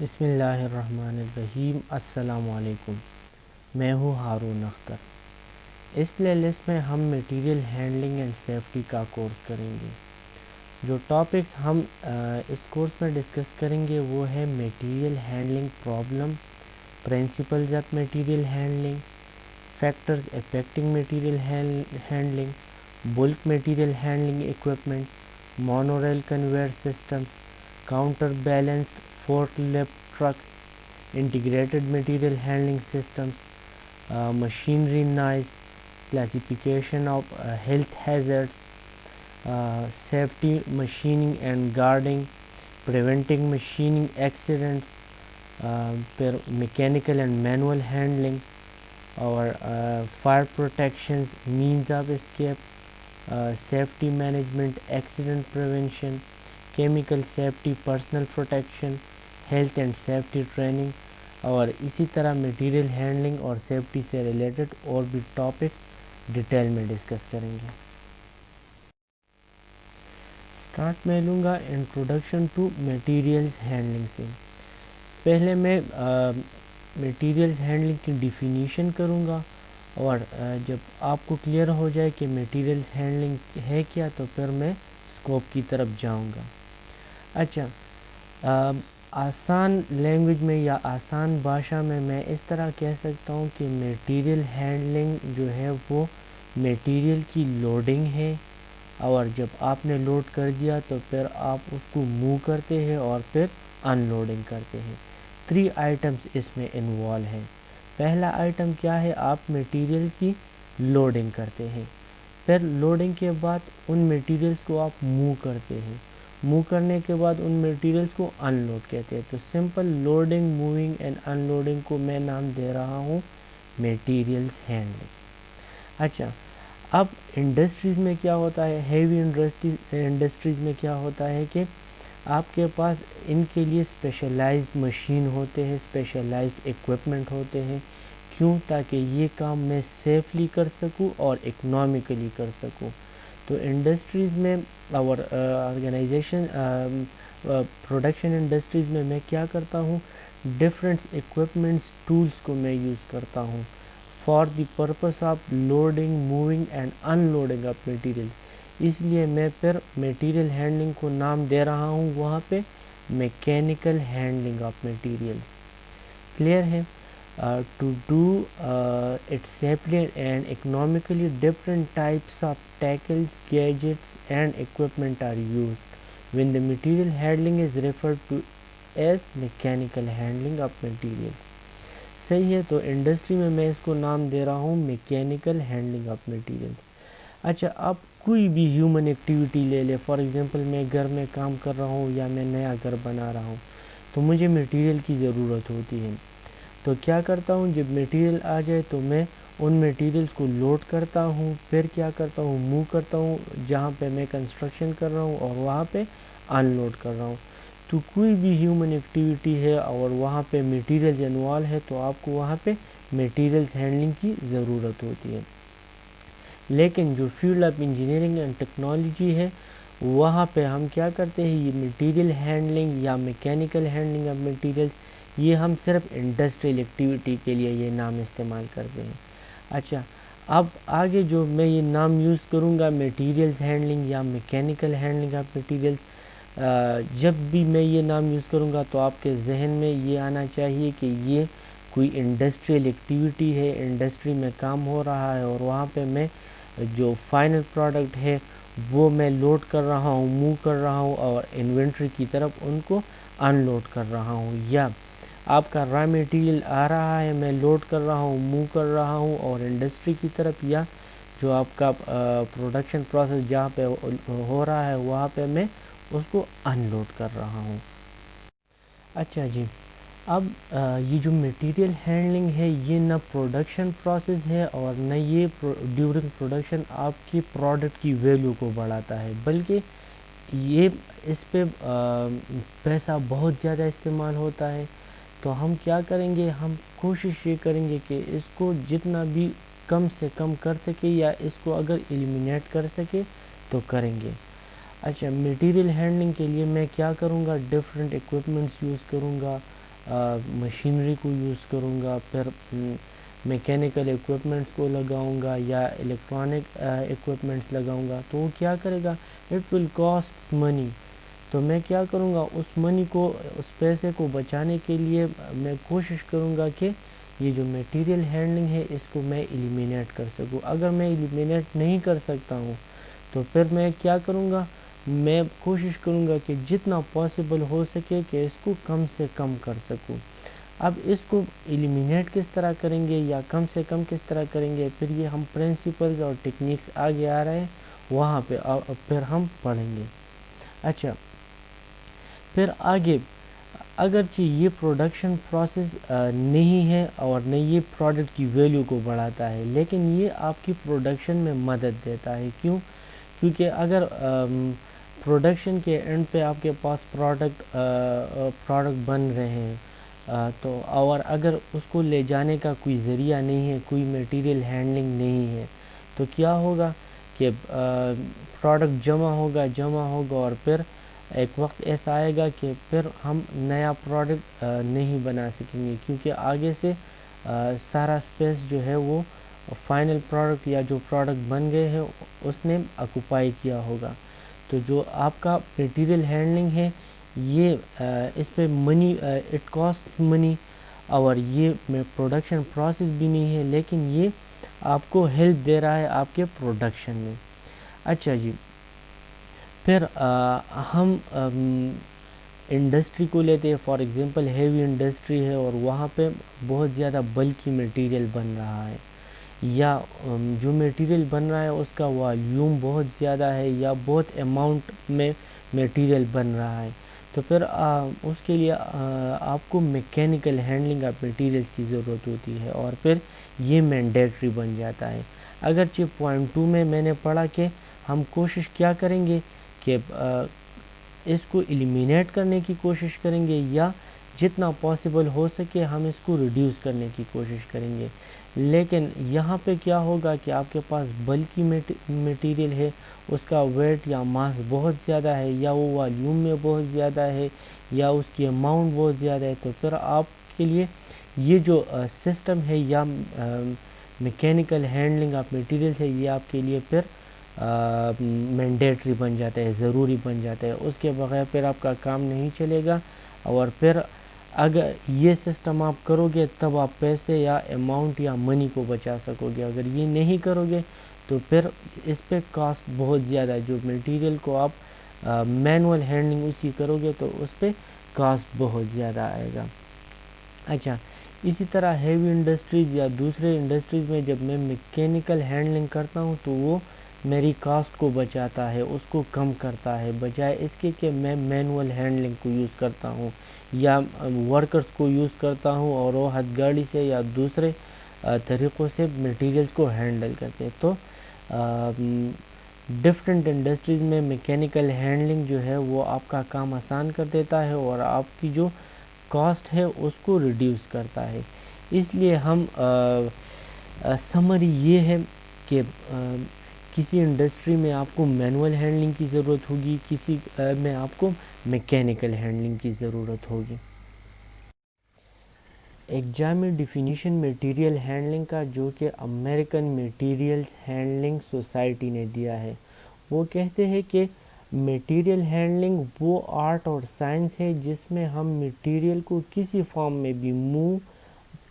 بسم اللہ الرحمن الرحیم۔ السلام علیکم، میں ہوں ہارون اختر۔ اس پلے لسٹ میں ہم میٹیریل ہینڈلنگ اینڈ سیفٹی کا کورس کریں گے۔ جو ٹاپکس ہم اس کورس میں ڈسکس کریں گے وہ ہے material handling problem, principles of material handling, factors affecting material handling, bulk material handling equipment, monorail conveyor systems, counterbalanced forklift trucks, integrated material handling systems, machinery noise, classification of health hazards, safety machining and guarding, preventing machining accidents, پھر mechanical and manual handling اور fire protections, means of escape, safety management, accident prevention, chemical safety, personal protection, health and safety training, اور اسی طرح material handling اور safety سے related اور بھی topics detail میں ڈسکس کریں گے۔ سٹارٹ میں لوں گا انٹروڈکشن ٹو میٹیریلز ہینڈلنگ سے۔ پہلے میں میٹیریلز ہینڈلنگ کی ڈیفینیشن کروں گا، اور جب آپ کو کلیئر ہو جائے کہ میٹیریلز ہینڈلنگ ہے کیا تو پھر میں اسکوپ کی طرف جاؤں گا۔ اچھا، آسان لینگویج میں یا آسان بھاشا میں اس طرح کہہ سکتا ہوں کہ میٹیریل ہینڈلنگ جو ہے وہ میٹیریل کی لوڈنگ ہے، اور جب آپ نے لوڈ کر دیا تو پھر آپ اس کو موو کرتے ہیں اور پھر ان لوڈنگ کرتے ہیں۔ 3 آئٹمز اس میں انوالو ہیں۔ پہلا آئٹم کیا ہے؟ آپ میٹیریل کی لوڈنگ کرتے ہیں، پھر لوڈنگ کے بعد ان میٹیریلز کو آپ موو کرتے ہیں، موو کرنے کے بعد ان میٹیریلز کو ان لوڈ کہتے ہیں۔ تو simple loading, moving and in loading کو میں نام دے رہا ہوں میٹیریلز ہینڈلنگ۔ اچھا، اب انڈسٹریز میں کیا ہوتا ہے، ہیوی انڈسٹریز میں کیا ہوتا ہے کہ آپ کے پاس ان کے لیے اسپیشلائزڈ مشین ہوتے ہیں، اسپیشلائزڈ اکوپمنٹ ہوتے ہیں۔ کیوں؟ تاکہ یہ کام میں سیفلی کر سکوں اور اکنامکلی کر سکوں۔ تو انڈسٹریز میں اور آرگنائزیشن پروڈکشن انڈسٹریز میں کیا کرتا ہوں، ڈفرینٹ اکوپمنٹس، ٹولز کو میں یوز کرتا ہوں for the purpose of loading, moving and unloading of material. اس لیے میں پھر میٹیریل ہینڈلنگ کو نام دے رہا ہوں وہاں پہ mechanical handling of materials. Clear ہے؟ To do it safely and economically, different types of tackles, gadgets and equipment are used. When the material handling is referred to as mechanical handling of material. صحیح ہے، تو industry میں اس کو نام دے رہا ہوں mechanical handling of material. اچھا، اب کوئی بھی ہیومن ایکٹیویٹی لے لے، فار ایگزامپل میں گھر میں کام کر رہا ہوں یا میں نیا گھر بنا رہا ہوں، تو مجھے میٹیریل کی ضرورت ہوتی ہے۔ تو کیا کرتا ہوں، جب میٹیریل آ جائے تو میں ان میٹیریلز کو لوڈ کرتا ہوں، پھر کیا کرتا ہوں، موو کرتا ہوں جہاں پہ میں کنسٹرکشن کر رہا ہوں اور وہاں پہ ان لوڈ کر رہا ہوں۔ تو کوئی بھی ہیومن ایکٹیویٹی ہے اور وہاں پہ میٹیریلز انوالو ہے تو آپ کو وہاں پہ میٹیریلز ہینڈلنگ کی ضرورت ہوتی ہے۔ لیکن جو field of engineering and technology ہے وہاں پہ ہم کیا کرتے ہیں، یہ میٹیریل ہینڈلنگ یا میکینیکل ہینڈلنگ آف میٹیریلز یہ ہم صرف انڈسٹریل ایکٹیویٹی کے لیے یہ نام استعمال کرتے ہیں۔ اچھا، اب آگے جو میں یہ نام یوز کروں گا میٹیریلز ہینڈلنگ یا میکینیکل ہینڈلنگ آف میٹیریلز، جب بھی میں یہ نام یوز کروں گا تو آپ کے ذہن میں یہ آنا چاہیے کہ یہ کوئی انڈسٹریل ایکٹیویٹی ہے، انڈسٹری میں کام ہو رہا ہے اور وہاں پہ میں جو فائنل پروڈکٹ ہے وہ میں لوڈ کر رہا ہوں، موو کر رہا ہوں اور انوینٹری کی طرف ان کو ان لوڈ کر رہا ہوں، یا آپ کا را میٹیریل آ رہا ہے، میں لوڈ کر رہا ہوں، موو کر رہا ہوں اور انڈسٹری کی طرف یا جو آپ کا پروڈکشن پروسیس جہاں پہ ہو رہا ہے وہاں پہ میں اس کو ان لوڈ کر رہا ہوں۔ اچھا جی، اب یہ جو میٹیریل ہینڈلنگ ہے یہ نہ پروڈکشن پروسیس ہے اور نہ یہ ڈیورنگ پروڈکشن آپ کی پروڈکٹ کی ویلیو کو بڑھاتا ہے، بلکہ یہ اس پہ پیسہ بہت زیادہ استعمال ہوتا ہے۔ تو ہم کیا کریں گے، ہم کوشش یہ کریں گے کہ اس کو جتنا بھی کم سے کم کر سکے یا اس کو اگر ایلیمینیٹ کر سکے تو کریں گے۔ اچھا، میٹیریل ہینڈلنگ کے لیے میں کیا کروں گا، ڈفرینٹ اکوپمنٹس یوز کروں گا، مشینری کو یوز کروں گا، پھر میکینیکل ایکوپمنٹس کو لگاؤں گا یا الیکٹرانک ایکوپمنٹس لگاؤں گا، تو وہ کیا کرے گا؟ اٹ ول کاسٹ منی. تو میں کیا کروں گا، اس منی کو، اس پیسے کو بچانے کے لیے میں کوشش کروں گا کہ یہ جو میٹیریل ہینڈلنگ ہے اس کو میں ایلیمینیٹ کر سکوں. اگر میں ایلیمینیٹ نہیں کر سکتا ہوں تو پھر میں کیا کروں گا، میں کوشش کروں گا کہ جتنا پاسبل ہو سکے کہ اس کو کم سے کم کر سکوں. اب اس کو ایلیمینیٹ کس طرح کریں گے یا کم سے کم کس طرح کریں گے، پھر یہ ہم پرنسپلز اور ٹیکنیکس آگے آ رہے ہیں وہاں پہ پھر ہم پڑھیں گے. اچھا، پھر آگے، اگرچہ یہ پروڈکشن پروسیس نہیں ہے اور نہ یہ پروڈکٹ کی ویلیو کو بڑھاتا ہے، لیکن یہ آپ کی پروڈکشن میں مدد دیتا ہے. کیوں؟ کیونکہ اگر پروڈکشن کے اینڈ پہ آپ کے پاس پروڈکٹ بن رہے ہیں تو اور اگر اس کو لے جانے کا کوئی ذریعہ نہیں ہے، کوئی میٹیریل ہینڈلنگ نہیں ہے، تو کیا ہوگا کہ پروڈکٹ جمع ہوگا اور پھر ایک وقت ایسا آئے گا کہ پھر ہم نیا پروڈکٹ نہیں بنا سکیں گے، کیونکہ آگے سے سارا سپیس جو ہے وہ فائنل پروڈکٹ یا جو پروڈکٹ بن گئے ہیں اس نے اکوپائی کیا ہوگا. تو جو آپ کا میٹیریل ہینڈلنگ ہے یہ اس پہ منی، اٹ کاسٹ منی، اور یہ پروڈکشن پروسیس بھی نہیں ہے، لیکن یہ آپ کو ہیلپ دے رہا ہے آپ کے پروڈکشن میں. اچھا جی، پھر ہم انڈسٹری کو لیتے ہیں. فار ایگزامپل ہیوی انڈسٹری ہے اور وہاں پہ بہت زیادہ بلکی میٹیریل بن رہا ہے، یا جو میٹیریل بن رہا ہے اس کا والیوم بہت زیادہ ہے یا بہت اماؤنٹ میں میٹیریل بن رہا ہے، تو پھر اس کے لیے آپ کو میکینیکل ہینڈلنگ آف میٹیریلز کی ضرورت ہوتی ہے، اور پھر یہ مینڈیٹری بن جاتا ہے. اگرچہ پوائنٹ 2 میں نے پڑھا کہ ہم کوشش کیا کریں گے کہ اس کو ایلیمینیٹ کرنے کی کوشش کریں گے یا جتنا پاسبل ہو سکے ہم اس کو ریڈیوس کرنے کی کوشش کریں گے. لیکن یہاں پہ کیا ہوگا کہ آپ کے پاس بلکی میٹیریل ہے، اس کا ویٹ یا ماس بہت زیادہ ہے، یا وہ والیوم میں بہت زیادہ ہے، یا اس کی اماؤنٹ بہت زیادہ ہے، تو پھر آپ کے لیے یہ جو سسٹم ہے یا میکینیکل ہینڈلنگ آف میٹیریل ہے یہ آپ کے لیے پھر مینڈیٹری بن جاتا ہے، ضروری بن جاتا ہے. اس کے بغیر پھر آپ کا کام نہیں چلے گا، اور پھر اگر یہ سسٹم آپ کرو گے تب آپ پیسے یا اماؤنٹ یا منی کو بچا سکو گے. اگر یہ نہیں کرو گے تو پھر اس پہ کاسٹ بہت زیادہ ہے. جو میٹیریل کو آپ مینول ہینڈلنگ اس کی کرو گے تو اس پہ کاسٹ بہت زیادہ آئے گا. اچھا، اسی طرح ہیوی انڈسٹریز یا دوسرے انڈسٹریز میں جب میں میکینیکل ہینڈلنگ کرتا ہوں تو وہ میری کاسٹ کو بچاتا ہے، اس کو کم کرتا ہے، بجائے اس کے کہ میں مینول ہینڈلنگ کو یوز کرتا ہوں یا ورکرز کو یوز کرتا ہوں اور وہ ہتھ گاڑی سے یا دوسرے طریقوں سے میٹیریلز کو ہینڈل کرتے ہیں. تو ڈفرینٹ انڈسٹریز میں میکینیکل ہینڈلنگ جو ہے وہ آپ کا کام آسان کر دیتا ہے اور آپ کی جو کاسٹ ہے اس کو ریڈیوس کرتا ہے. اس لیے ہم سمری یہ ہے کہ کسی انڈسٹری میں آپ کو مینول ہینڈلنگ کی ضرورت ہوگی، کسی میں آپ کو میکینیکل ہینڈلنگ کی ضرورت ہوگی. ایک جامع ڈیفینیشن میٹیریل ہینڈلنگ کا جو کہ امریکن میٹیریلز ہینڈلنگ سوسائٹی نے دیا ہے، وہ کہتے ہیں کہ میٹیریل ہینڈلنگ وہ آرٹ اور سائنس ہے جس میں ہم میٹیریل کو کسی فارم میں بھی موو،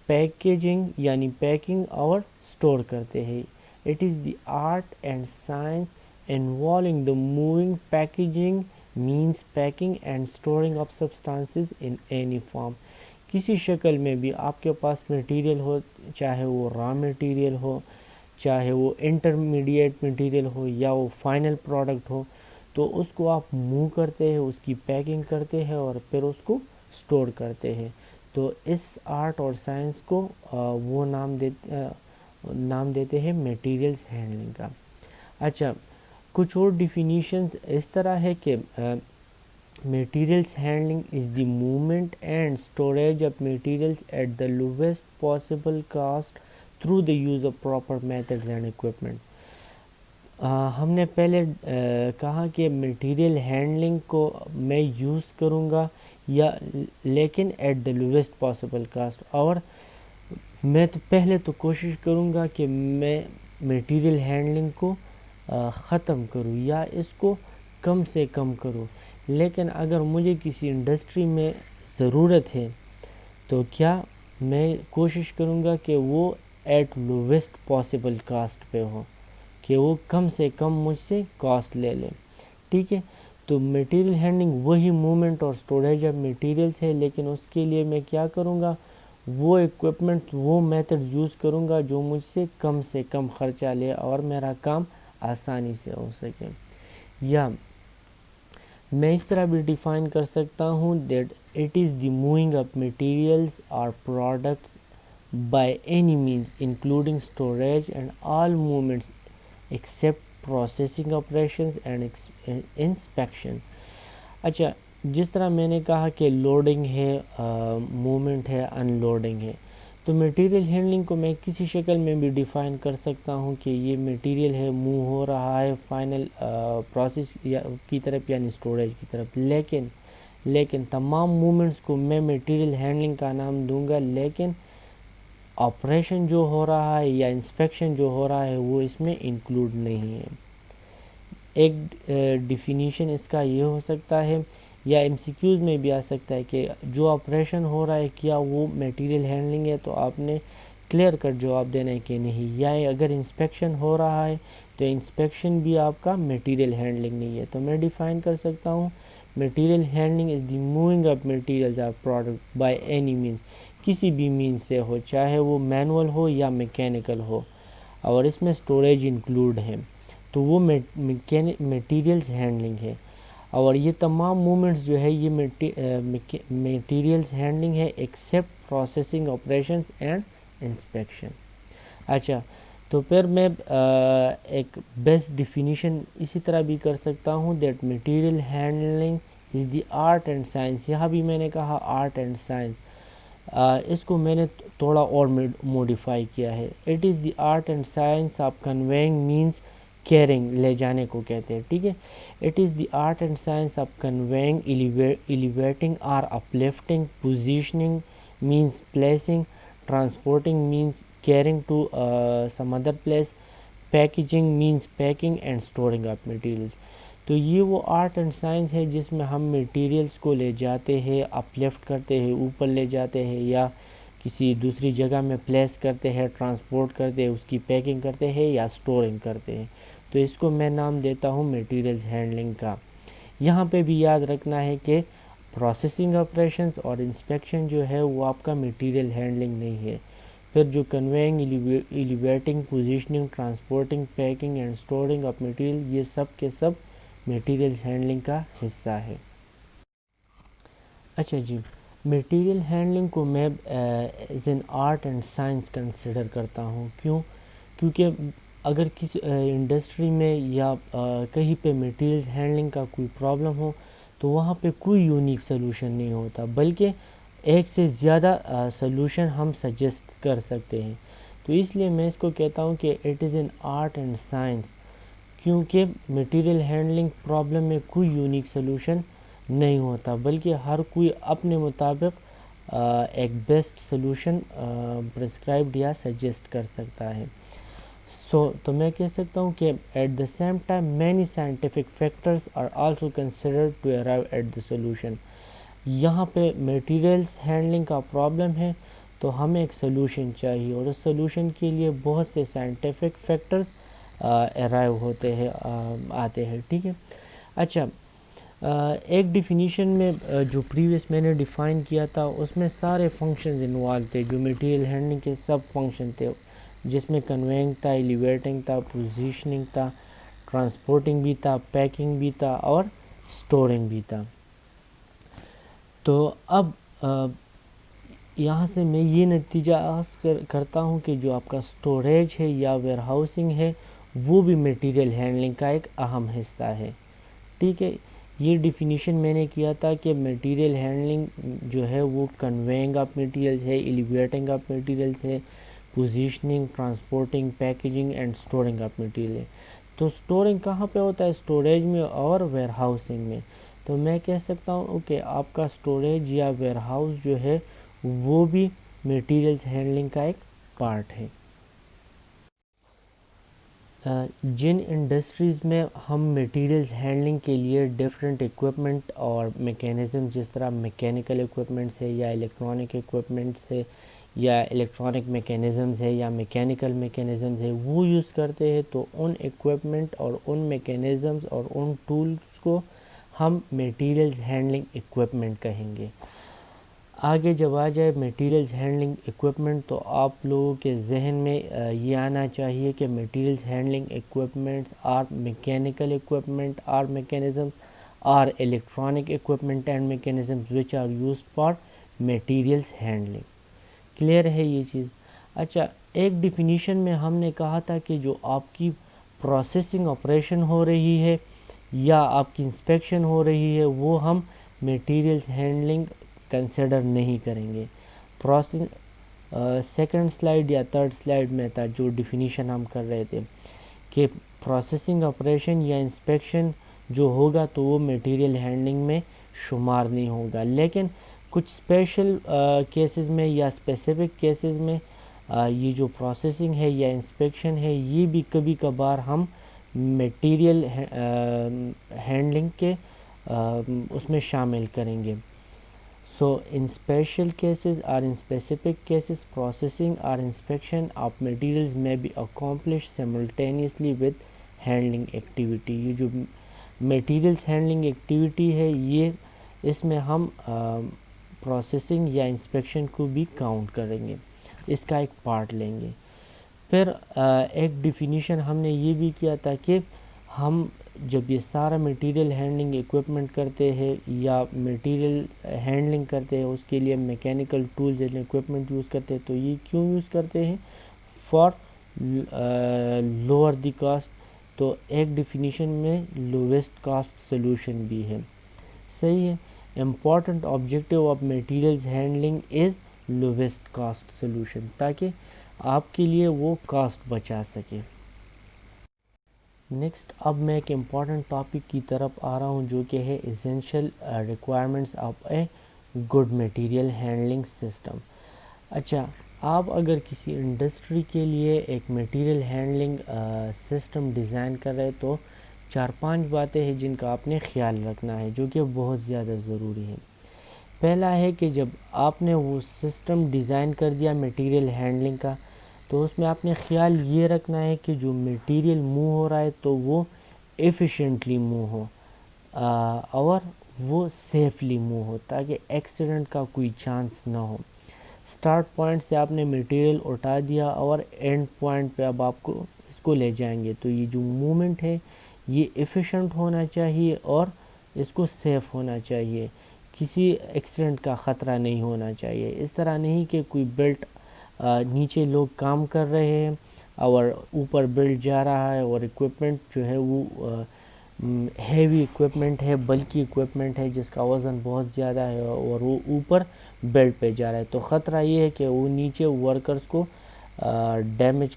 پیکیجنگ یعنی پیکنگ اور سٹور کرتے ہیں. It is the art and science involving the moving, packaging means packing and storing of substances in any form. کسی شکل میں بھی آپ کے پاس میٹیریل ہو، چاہے وہ را میٹیریل ہو، چاہے وہ انٹرمیڈیٹ میٹیریل ہو یا وہ فائنل پروڈکٹ ہو، تو اس کو آپ موو کرتے ہیں، اس کی پیکنگ کرتے ہیں اور پھر اس کو سٹور کرتے ہیں. تو اس آرٹ اور سائنس کو وہ نام دیتے ہیں میٹیریلز ہینڈلنگ کا. اچھا، کچھ اور ڈیفینیشنز اس طرح ہے کہ materials handling is the movement and storage of materials at the lowest possible cost through the use of proper methods and equipment. ہم نے پہلے کہا کہ میٹیریل ہینڈلنگ کو میں یوز کروں گا یا لیکن at the lowest possible cost. اور میں تو پہلے تو کوشش کروں گا کہ میں میٹیریل ہینڈلنگ کو ختم کروں یا اس کو کم سے کم کروں. لیکن اگر مجھے کسی انڈسٹری میں ضرورت ہے تو کیا میں کوشش کروں گا کہ وہ ایٹ لویسٹ پاسبل کاسٹ پہ ہو، کہ وہ کم سے کم مجھ سے کاسٹ لے لیں. ٹھیک ہے. تو میٹیریل ہینڈلنگ وہی موومنٹ اور اسٹوریج آف میٹیریلس ہے، لیکن اس کے لیے میں کیا کروں گا، وہ ایکوپمنٹ، وہ میتھڈ یوز کروں گا جو مجھ سے کم خرچہ لے اور میرا کام آسانی سے ہو سکے. یا میں اس طرح بھی ڈیفائن کر سکتا ہوں that it is the moving of materials اور products by any means including storage and all movements except processing operations and inspection. اچھا، جس طرح میں نے کہا کہ لوڈنگ ہے، موومنٹ ہے، ان لوڈنگ ہے، تو میٹیریل ہینڈلنگ کو میں کسی شکل میں بھی ڈیفائن کر سکتا ہوں کہ یہ میٹیریل ہے، موو ہو رہا ہے فائنل پروسیس کی طرف یعنی اسٹوریج کی طرف. لیکن تمام موومنٹس کو میں میٹیریل ہینڈلنگ کا نام دوں گا، لیکن آپریشن جو ہو رہا ہے یا انسپیکشن جو ہو رہا ہے وہ اس میں انکلوڈ نہیں ہے. ایک ڈیفینیشن اس کا یہ ہو سکتا ہے یا ایم سی کیوز میں بھی آ سکتا ہے کہ جو آپریشن ہو رہا ہے کیا وہ میٹیریل ہینڈلنگ ہے، تو آپ نے کلیئر کٹ جواب دینا ہے کہ نہیں. یا اگر انسپیکشن ہو رہا ہے تو انسپیکشن بھی آپ کا میٹیریل ہینڈلنگ نہیں ہے. تو میں ڈیفائن کر سکتا ہوں material handling is the moving of materials of product by any means, کسی بھی مینز سے ہو، چاہے وہ مینول ہو یا میکینیکل ہو، اور اس میں اسٹوریج انکلوڈ ہے، تو وہ میٹیریلز ہینڈلنگ ہے. اور یہ تمام موومنٹس جو ہے یہ میٹیریلز ہینڈلنگ ہے accept processing operations and inspection. اچھا، تو پھر میں ایک بیسٹ ڈیفینیشن اسی طرح بھی کر سکتا ہوں that material handling is the art and science. یہاں بھی میں نے کہا آرٹ اینڈ سائنس، اس کو میں نے تھوڑا اور موڈیفائی کیا ہے. It is the art and science of conveying means carrying, لے جانے کو کہتے ہیں. ٹھیک ہے. It is the art and science of conveying, elevating اور uplifting, positioning means placing, transporting means carrying to some other place, packaging means packing and storing of materials. تو یہ وہ آرٹ اینڈ سائنس ہے جس میں ہم میٹیریلز کو لے جاتے ہیں، اپلفٹ کرتے ہیں، اوپر لے جاتے ہیں یا کسی دوسری جگہ میں پلیس کرتے ہیں، ٹرانسپورٹ کرتے ہیں، اس کی پیکنگ کرتے ہیں یا اسٹورنگ کرتے ہیں. تو اس کو میں نام دیتا ہوں میٹیریلز ہینڈلنگ کا. یہاں پہ بھی یاد رکھنا ہے کہ پروسیسنگ آپریشنز اور انسپیکشن جو ہے وہ آپ کا میٹیریل ہینڈلنگ نہیں ہے. پھر جو conveying, elevating, positioning, transporting, packing and storing of material, یہ سب کے سب میٹیریلز ہینڈلنگ کا حصہ ہے. اچھا جی، میٹیریل ہینڈلنگ کو میں as an art and science consider کرتا ہوں. کیونکہ اگر کسی انڈسٹری میں یا کہیں پہ میٹیریل ہینڈلنگ کا کوئی پرابلم ہو تو وہاں پہ کوئی یونیک سلوشن نہیں ہوتا، بلکہ ایک سے زیادہ سلوشن ہم سجیسٹ کر سکتے ہیں. تو اس لیے میں اس کو کہتا ہوں کہ it is an art and science, کیونکہ میٹیریل ہینڈلنگ پرابلم میں کوئی یونیک سلوشن نہیں ہوتا، بلکہ ہر کوئی اپنے مطابق ایک بیسٹ سلوشن پرسکرائبڈ یا سجیسٹ کر سکتا ہے. تو میں کہہ سکتا ہوں کہ at the same time many scientific factors are also considered to arrive at the solution. یہاں پہ میٹیریلز ہینڈلنگ کا پرابلم ہے تو ہمیں ایک سلوشن چاہیے، اور اس سلوشن کے لیے بہت سے سائنٹیفک فیکٹرز ارائیو ہوتے ہیں، آتے ہیں. ٹھیک ہے. اچھا، ایک ڈیفینیشن میں جو پریویس میں نے ڈیفائن کیا تھا اس میں سارے فنکشنز انوالو تھے جو میٹیریل ہینڈلنگ کے سب فنکشن تھے، جس میں کنویئنگ تھا، ایلیویٹنگ تھا، پوزیشننگ تھا، ٹرانسپورٹنگ بھی تھا، پیکنگ بھی تھا اور اسٹورنگ بھی تھا. تو اب یہاں سے میں یہ نتیجہ کرتا ہوں کہ جو آپ کا اسٹوریج ہے یا ویئر ہاؤسنگ ہے وہ بھی میٹیریل ہینڈلنگ کا ایک اہم حصہ ہے. ٹھیک ہے. یہ ڈیفینیشن میں نے کیا تھا کہ میٹیریل ہینڈلنگ جو ہے وہ کنویئنگ آف میٹیریلز ہے، ایلیویٹنگ آف میٹیریلز ہے، positioning, transporting, packaging and storing of material ہے. تو اسٹورنگ کہاں پہ ہوتا ہے؟ اسٹوریج میں اور ویئر ہاؤسنگ میں. تو میں کہہ سکتا ہوں کہ آپ کا اسٹوریج یا ویئر ہاؤس جو ہے وہ بھی میٹیریلز ہینڈلنگ کا ایک پارٹ ہے۔ جن انڈسٹریز میں ہم میٹیریلز ہینڈلنگ کے لیے ڈفرینٹ اکوپمنٹ اور میکینزم، جس طرح میکینیکل اکوپمنٹس ہے یا الیکٹرانک اکوپمنٹس ہے یا الیکٹرانک میکینزمز ہے یا میکینیکل میکینزمز ہے، وہ یوز کرتے ہیں، تو ان اکوپمنٹ اور ان میکینزمز اور ان ٹولز کو ہم میٹیریلز ہینڈلنگ اکوپمنٹ کہیں گے۔ آگے جب آ جائے میٹیریلز ہینڈلنگ اکوپمنٹ، تو آپ لوگوں کے ذہن میں یہ آنا چاہیے کہ materials handling equipments are mechanical equipment or mechanisms or electronic equipment and mechanisms which are used for materials handling. Clear ہے یہ چیز؟ اچھا، ایک ڈیفینیشن میں ہم نے کہا تھا کہ جو آپ کی پروسیسنگ آپریشن ہو رہی ہے یا آپ کی انسپیکشن ہو رہی ہے، وہ ہم میٹیریلز ہینڈلنگ کنسیڈر نہیں کریں گے۔ سیکنڈ سلائیڈ یا تھرڈ سلائیڈ میں تھا جو ڈیفینیشن ہم کر رہے تھے کہ پروسیسنگ آپریشن یا انسپیکشن جو ہوگا تو وہ میٹیریل ہینڈلنگ میں شمار نہیں ہوگا، لیکن کچھ اسپیشل کیسز میں یا اسپیسیفک کیسز میں یہ جو پروسیسنگ ہے یا انسپیکشن ہے، یہ بھی کبھی کبھار ہم میٹیریل ہینڈلنگ کے اس میں شامل کریں گے۔ So in special cases or in specific cases, processing or inspection of materials may be accomplished simultaneously with handling activity۔ یہ جو میٹیریلز ہینڈلنگ ایکٹیویٹی ہے، یہ اس میں ہم پروسیسنگ یا انسپیکشن کو بھی کاؤنٹ کریں گے، اس کا ایک پارٹ لیں گے۔ پھر ایک ڈیفینیشن ہم نے یہ بھی کیا تھا کہ ہم جب یہ سارا میٹیریل ہینڈلنگ ایکوپمنٹ کرتے ہیں یا میٹیریل ہینڈلنگ کرتے ہیں، اس کے لیے mechanical tools and equipment use کرتے ہیں، تو یہ کیوں یوز کرتے ہیں؟ For lower the cost. تو ایک ڈیفینیشن میں لویسٹ کاسٹ سولوشن بھی ہے، صحیح ہے۔ Important objective of materials handling is lowest cost solution, تاکہ آپ کے لیے وہ کاسٹ بچا سکے۔ نیکسٹ اب میں ایک امپورٹنٹ ٹاپک کی طرف آ رہا ہوں جو کہ ہے essential requirements of a good material handling system. اچھا، آپ اگر کسی انڈسٹری کے لیے ایک میٹیریل ہینڈلنگ سسٹم ڈیزائن کر رہے تو 4-5 باتیں ہیں جن کا آپ نے خیال رکھنا ہے، جو کہ بہت زیادہ ضروری ہے۔ پہلا ہے کہ جب آپ نے وہ سسٹم ڈیزائن کر دیا میٹیریل ہینڈلنگ کا، تو اس میں آپ نے خیال یہ رکھنا ہے کہ جو میٹیریل موو ہو رہا ہے تو وہ ایفیشینٹلی موو ہو اور وہ سیفلی موو ہو، تاکہ ایکسیڈنٹ کا کوئی چانس نہ ہو۔ سٹارٹ پوائنٹ سے آپ نے میٹیریل اٹھا دیا اور اینڈ پوائنٹ پہ اب آپ کو اس کو لے جائیں گے، تو یہ جو موومنٹ ہے یہ ایفیشینٹ ہونا چاہیے اور اس کو سیف ہونا چاہیے، کسی ایکسیڈنٹ کا خطرہ نہیں ہونا چاہیے۔ اس طرح نہیں کہ کوئی بیلٹ نیچے لوگ کام کر رہے ہیں اور اوپر بیلٹ جا رہا ہے اور اکوپمنٹ جو ہے وہ ہیوی اکوپمنٹ ہے، بلکی اکوپمنٹ ہے جس کا وزن بہت زیادہ ہے اور وہ اوپر بیلٹ پہ جا رہا ہے، تو خطرہ یہ ہے کہ وہ نیچے ورکرز کو ڈیمیج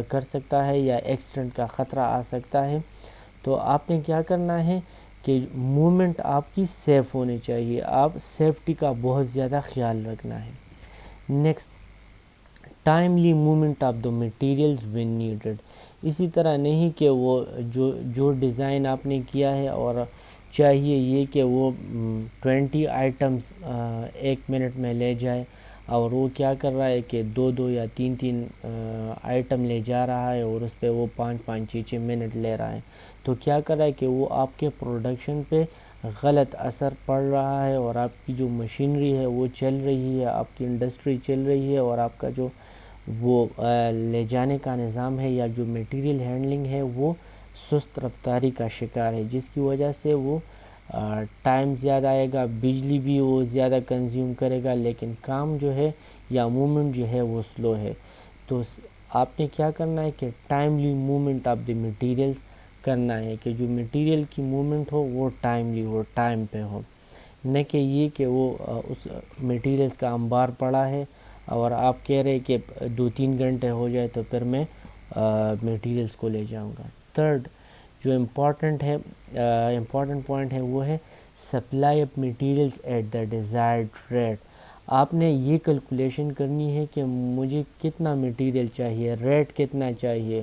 کر سکتا ہے یا ایکسیڈنٹ کا خطرہ آ سکتا ہے۔ تو آپ نے کیا کرنا ہے کہ موومنٹ آپ کی سیف ہونی چاہیے، آپ سیفٹی کا بہت زیادہ خیال رکھنا ہے۔ Next, timely movement of the materials when needed. اسی طرح نہیں کہ وہ جو ڈیزائن آپ نے کیا ہے اور چاہیے یہ کہ وہ 20 آئٹمز 1 منٹ میں لے جائے، اور وہ کیا کر رہا ہے کہ 2 یا 3 آئٹم لے جا رہا ہے اور اس پہ وہ 5 6 منٹ لے رہا ہے، تو کیا کر رہا ہے کہ وہ آپ کے پروڈکشن پہ غلط اثر پڑ رہا ہے، اور آپ کی جو مشینری ہے وہ چل رہی ہے، آپ کی انڈسٹری چل رہی ہے، اور آپ کا جو وہ لے جانے کا نظام ہے یا جو میٹیریل ہینڈلنگ ہے وہ سست رفتاری کا شکار ہے، جس کی وجہ سے وہ ٹائم زیادہ آئے گا، بجلی بھی وہ زیادہ کنزیوم کرے گا، لیکن کام جو ہے یا موومنٹ جو ہے وہ سلو ہے۔ تو آپ نے کیا کرنا ہے کہ timely movement of the material کرنا ہے، کہ جو میٹیریل کی موومنٹ ہو وہ ٹائملی ہو، ٹائم پہ ہو، نہ کہ یہ کہ وہ اس میٹیریلز کا انبار پڑا ہے اور آپ کہہ رہے کہ 2-3 گھنٹے ہو جائے تو پھر میں میٹیریلز کو لے جاؤں گا۔ تھرڈ جو امپورٹنٹ پوائنٹ ہے وہ ہے supply of materials at the desired rate. آپ نے یہ کیلکولیشن کرنی ہے کہ مجھے کتنا میٹیریل چاہیے, ریٹ کتنا چاہیے,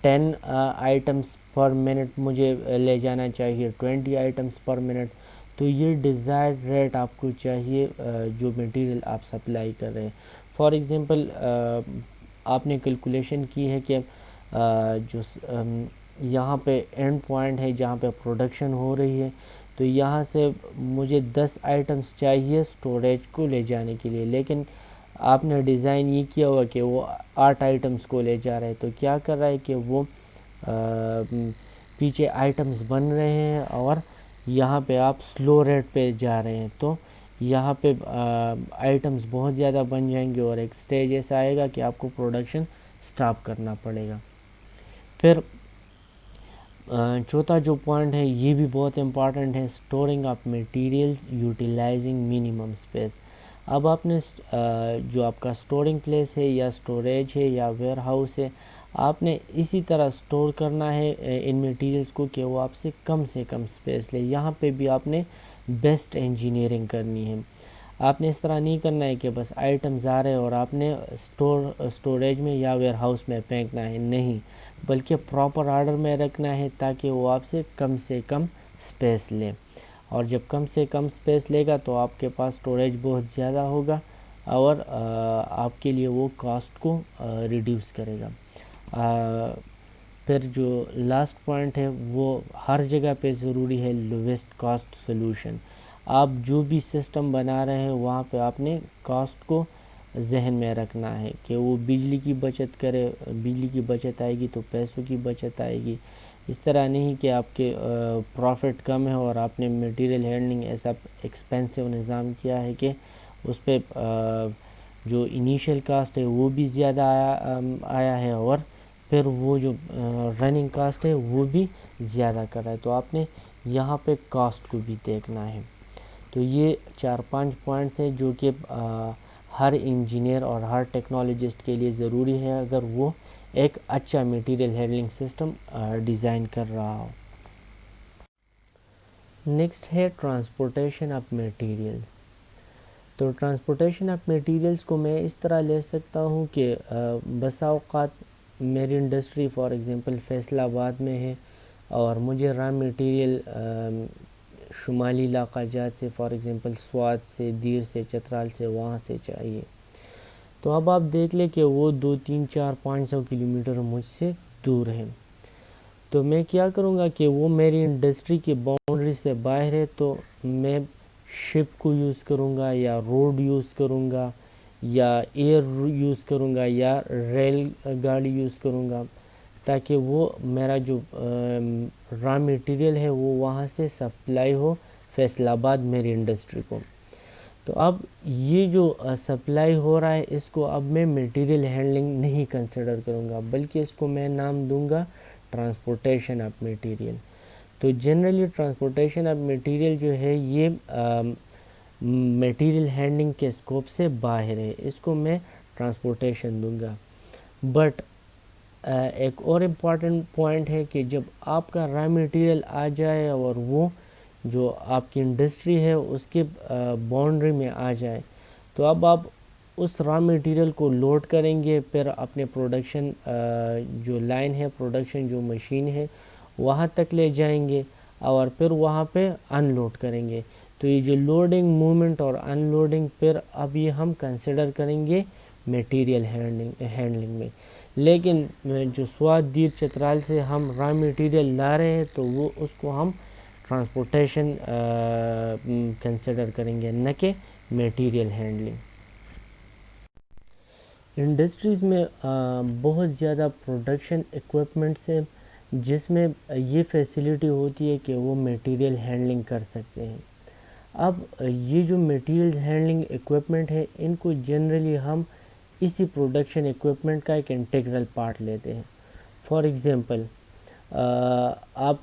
10 آئٹمس پر منٹ مجھے لے جانا چاہیے, 20 آئٹمس پر منٹ. تو یہ ڈیزائرڈ ریٹ آپ کو چاہیے جو میٹیریل آپ سپلائی کر رہے ہیں. فار ایگزامپل آپ نے کیلکولیشن کی ہے کہ جو یہاں پہ اینڈ پوائنٹ ہے جہاں پہ پروڈکشن ہو رہی ہے, تو یہاں سے مجھے 10 آئٹمس چاہیے سٹوریج کو لے جانے کے لیے, لیکن آپ نے ڈیزائن یہ کیا ہوا کہ وہ 8 آئٹمس کو لے جا رہا ہے. تو کیا کر رہا ہے کہ وہ پیچھے آئٹمس بن رہے ہیں اور یہاں پہ آپ سلو ریٹ پہ جا رہے ہیں, تو یہاں پہ آئٹمس بہت زیادہ بن جائیں گے اور ایک سٹیج ایسا آئے گا کہ آپ کو پروڈکشن سٹاپ کرنا پڑے گا. پھر چوتھا جو پوائنٹ ہے یہ بھی بہت امپارٹنٹ ہے, storing of materials utilising minimum space. اب آپ نے جو آپ کا اسٹورنگ پلیس ہے یا اسٹوریج ہے یا ویئر ہاؤس ہے, آپ نے اسی طرح اسٹور کرنا ہے ان میٹیریلز کو کہ وہ آپ سے کم اسپیس لے. یہاں پہ بھی آپ نے بیسٹ انجینئرنگ کرنی ہے. آپ نے اس طرح نہیں کرنا ہے کہ بس آئٹمز آ رہے ہیں اور آپ نے اسٹوریج میں یا ویئر ہاؤس میں پھینکنا ہے, نہیں, بلکہ پراپر آرڈر میں رکھنا ہے تاکہ وہ آپ سے کم اسپیس لے. اور جب کم سے کم اسپیس لے گا تو آپ کے پاس اسٹوریج بہت زیادہ ہوگا اور آپ کے لیے وہ کاسٹ کو ریڈیوس کرے گا. پھر جو لاسٹ پوائنٹ ہے وہ ہر جگہ پہ ضروری ہے, لویسٹ کاسٹ سلوشن. آپ جو بھی سسٹم بنا رہے ہیں وہاں پہ آپ نے کاسٹ کو ذہن میں رکھنا ہے کہ وہ بجلی کی بچت کرے, بجلی کی بچت آئے گی تو پیسوں کی بچت آئے گی. اس طرح نہیں کہ آپ کے پروفٹ کم ہے اور آپ نے میٹیریل ہینڈلنگ ایسا ایکسپینسو نظام کیا ہے کہ اس پہ جو انیشیل کاسٹ ہے وہ بھی زیادہ آیا ہے اور پھر وہ جو رننگ کاسٹ ہے وہ بھی زیادہ کر رہا ہے. تو آپ نے یہاں پہ کاسٹ کو بھی دیکھنا ہے. تو یہ 4-5 پوائنٹس ہیں جو کہ ہر انجینئر اور ہر ٹیکنالوجسٹ کے لیے ضروری ہے اگر وہ ایک اچھا میٹیریل ہینڈلنگ سسٹم ڈیزائن کر رہا ہو. نیکسٹ ہے ٹرانسپورٹیشن آف میٹیریل. تو ٹرانسپورٹیشن آف میٹیریلز کو میں اس طرح لے سکتا ہوں کہ بسا اوقات میری انڈسٹری فار ایگزامپل فیصل آباد میں ہے اور مجھے را میٹیریل شمالی علاقہ جات سے فار ایگزامپل سوات سے, دیر سے, چترال سے, وہاں سے چاہیے. تو اب آپ دیکھ لیں کہ وہ 2-3-4-500 کلومیٹر مجھ سے دور ہیں. تو میں کیا کروں گا کہ وہ میری انڈسٹری کی باؤنڈری سے باہر ہے, تو میں شپ کو یوز کروں گا یا روڈ یوز کروں گا یا ایئر یوز کروں گا یا ریل گاڑی یوز کروں گا تاکہ وہ میرا جو را میٹیریل ہے وہ وہاں سے سپلائی ہو فیصل آباد میری انڈسٹری کو. تو اب یہ جو سپلائی ہو رہا ہے اس کو اب میں میٹیریل ہینڈلنگ نہیں کنسیڈر کروں گا بلکہ اس کو میں نام دوں گا ٹرانسپورٹیشن آف میٹیریل. تو جنرلی ٹرانسپورٹیشن آف میٹیریل جو ہے یہ میٹیریل ہینڈلنگ کے اسکوپ سے باہر ہے, اس کو میں ٹرانسپورٹیشن دوں گا. بٹ ایک اور امپورٹنٹ پوائنٹ ہے کہ جب آپ کا را میٹیریل آ جائے اور وہ جو آپ کی انڈسٹری ہے اس کے باؤنڈری میں آ جائے تو اب آپ اس را میٹیریل کو لوڈ کریں گے, پھر اپنے پروڈکشن جو لائن ہے, پروڈکشن جو مشین ہے وہاں تک لے جائیں گے اور پھر وہاں پہ ان لوڈ کریں گے. تو یہ جو لوڈنگ موومنٹ اور ان لوڈنگ پھر اب یہ ہم کنسیڈر کریں گے میٹیریل ہینڈلنگ میں. لیکن جو سوات, دیر, چترال سے ہم را میٹیریل لا رہے ہیں تو وہ اس کو ہم ٹرانسپورٹیشن کنسیڈر کریں گے نہ کہ میٹیریل ہینڈلنگ. انڈسٹریز میں بہت زیادہ پروڈکشن ایکوپمنٹس ہیں جس میں یہ فیسلٹی ہوتی ہے کہ وہ میٹیریل ہینڈلنگ کر سکتے ہیں. اب یہ جو میٹیریل ہینڈلنگ ایکوپمنٹ ہے ان کو جنرلی ہم اسی پروڈکشن ایکوپمنٹ کا ایک انٹیگرل پارٹ لیتے ہیں. فار ایگزامپل آپ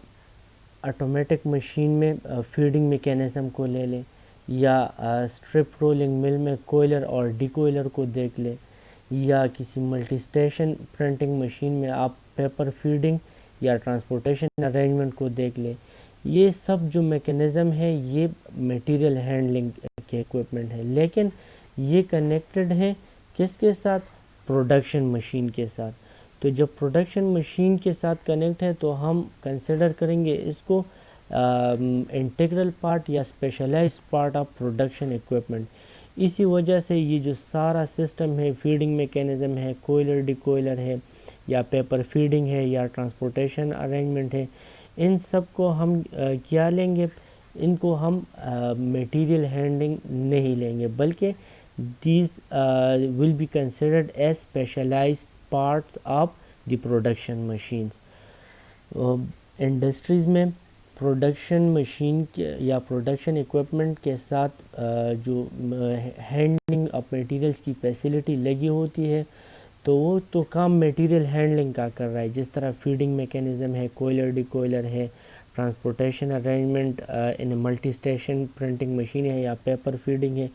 آٹومیٹک مشین میں فیڈنگ میکینزم کو لے لیں یا اسٹرپ رولنگ مل میں کوئلر اور ڈی کوئلر کو دیکھ لیں یا کسی ملٹی اسٹیشن پرنٹنگ مشین میں آپ پیپر فیڈنگ یا ٹرانسپورٹیشن ارینجمنٹ کو دیکھ لیں یہ سب جو میکنزم ہے یہ میٹیریل ہینڈلنگ کے اکوپمنٹ ہے، لیکن یہ کنیکٹڈ ہیں کس کے ساتھ؟ پروڈکشن مشین کے ساتھ. تو جب پروڈکشن مشین کے ساتھ کنیکٹ ہے تو ہم کنسیڈر کریں گے اس کو انٹیگرل پارٹ یا specialize part of production equipment. اسی وجہ سے یہ جو سارا سسٹم ہے، فیڈنگ میکینزم ہے، کوئلر ڈی کوئلر ہے، یا پیپر فیڈنگ ہے، یا ٹرانسپورٹیشن ارینجمنٹ ہے، ان سب کو ہم کیا لیں گے؟ ان کو ہم میٹیریل ہینڈلنگ نہیں لیں گے، بلکہ these will be considered as specialized parts of the production machines. Industries میں پروڈکشن مشین کے یا پروڈکشن اکوپمنٹ کے ساتھ جو ہینڈلنگ آف میٹیریلز کی فیسلٹی لگی ہوتی ہے تو وہ تو کام میٹیریل ہینڈلنگ کا کر رہا ہے، جس طرح فیڈنگ میکینزم ہے، کوئلر ڈی کوئلر ہے، ٹرانسپورٹیشن ارینجمنٹ ان ملٹی اسٹیشن پرنٹنگ مشین ہے، یا پیپر فیڈنگ ہے.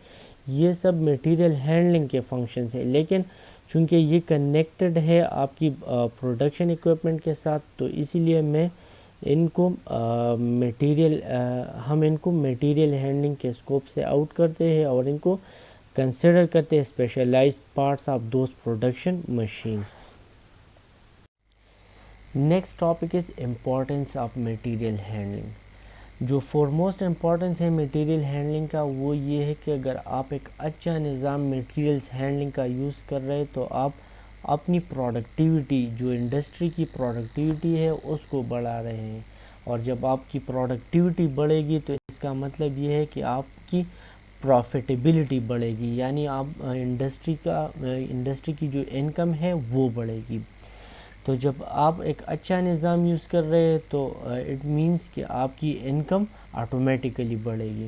یہ سب میٹیریل ہینڈلنگ کے فنکشنز ہیں، لیکن چونکہ یہ کنیکٹڈ ہے آپ کی پروڈکشن اکوپمنٹ کے ساتھ، تو اسی لیے میں ان کو ہم ان کو میٹیریل ہینڈلنگ کے اسکوپ سے آؤٹ کرتے ہیں اور ان کو کنسیڈر کرتے ہیں specialized parts of those production machine. Next topic is importance of material handling. جو فورموسٹ امپورٹنس ہے میٹیریل ہینڈلنگ کا وہ یہ ہے کہ اگر آپ ایک اچھا نظام میٹیریلز ہینڈلنگ کا یوز کر رہے تو آپ اپنی پروڈکٹیوٹی، جو انڈسٹری کی پروڈکٹیوٹی ہے اس کو بڑھا رہے ہیں. اور جب آپ کی پروڈکٹیوٹی بڑھے گی تو اس کا مطلب یہ ہے کہ آپ کی پروفیٹیبلٹی بڑھے گی، یعنی آپ انڈسٹری کی جو انکم ہے وہ بڑھے گی. تو جب آپ ایک اچھا نظام یوز کر رہے ہیں تو اٹ مینس کہ آپ کی انکم آٹومیٹیکلی بڑھے گی.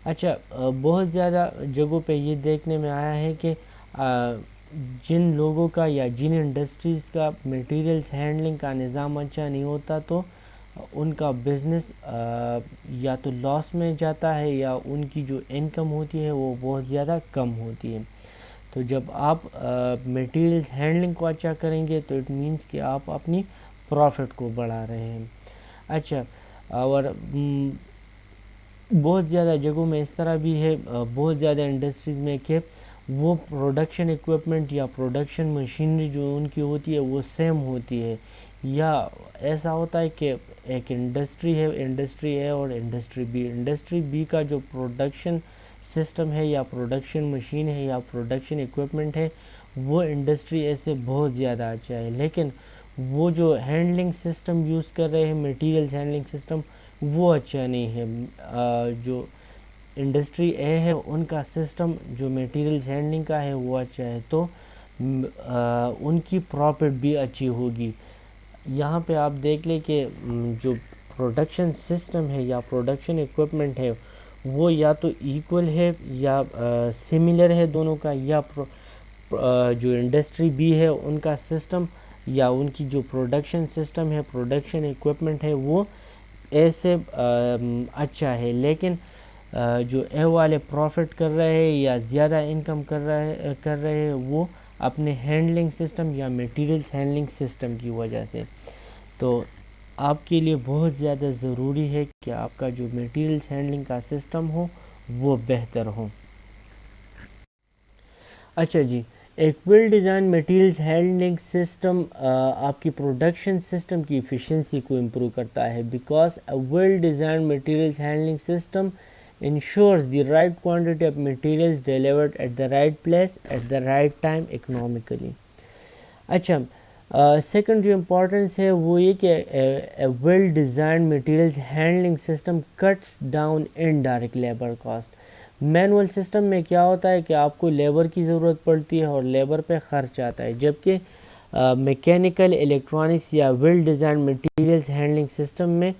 اچھا، بہت زیادہ جگہوں پہ یہ دیکھنے میں آیا ہے کہ جن لوگوں کا یا جن انڈسٹریز کا میٹیریلز ہینڈلنگ کا نظام اچھا نہیں ہوتا تو ان کا بزنس یا تو لاس میں جاتا ہے یا ان کی جو انکم ہوتی ہے وہ بہت زیادہ کم ہوتی ہے. تو جب آپ میٹیریلز ہینڈلنگ کو اچھا کریں گے تو اٹ مینس کہ آپ اپنی پروفٹ کو بڑھا رہے ہیں. اچھا، اور بہت زیادہ جگہوں میں اس طرح بھی ہے، بہت زیادہ انڈسٹریز میں کہ وہ پروڈکشن اکوپمنٹ یا پروڈکشن مشینری جو ان کی ہوتی ہے وہ سیم ہوتی ہے، یا ایسا ہوتا ہے کہ ایک انڈسٹری ہے اور انڈسٹری بی کا جو پروڈکشن سسٹم ہے یا پروڈکشن مشین ہے یا پروڈکشن اکوپمنٹ ہے وہ انڈسٹری اے سے بہت زیادہ اچھا ہے، لیکن وہ جو ہینڈلنگ سسٹم یوز کر رہے ہیں میٹیریلز ہینڈلنگ سسٹم وہ اچھا نہیں ہے. جو انڈسٹری اے ہے ان کا سسٹم جو میٹیریلز ہینڈلنگ کا ہے وہ اچھا ہے تو ان کی پروفٹ بھی اچھی ہوگی. یہاں پہ آپ دیکھ لیں کہ جو پروڈکشن سسٹم ہے یا پروڈکشن اکوپمنٹ ہے وہ یا تو ایکول ہے یا سملر ہے دونوں کا، یا جو انڈسٹری بی ہے ان کا سسٹم یا ان کی جو پروڈکشن سسٹم ہے، پروڈکشن اکوپمنٹ ہے وہ اے سے اچھا ہے، لیکن جو اے والے پروفٹ کر رہے ہیں یا زیادہ انکم کر رہے ہیں وہ اپنے ہینڈلنگ سسٹم یا میٹیریلز ہینڈلنگ سسٹم کی وجہ سے. تو آپ کے لیے بہت زیادہ ضروری ہے کہ آپ کا جو میٹیریلز ہینڈلنگ کا سسٹم ہو وہ بہتر ہو. اچھا جی، ایک well design materials handling system آپ کی پروڈکشن سسٹم کی ایفیشنسی کو امپروو کرتا ہے، because a well design materials handling system ensures the right quantity of materials delivered at the right place at the right time economically. اچھا، second جو importance ہے وہ یہ کہ a well design materials handling system cuts down indirect labour cost. Manual system میں کیا ہوتا ہے کہ آپ کو لیبر کی ضرورت پڑتی ہے اور لیبر پہ خرچ آتا ہے، جبکہ میکینیکل، الیکٹرانکس یا well design materials handling system میں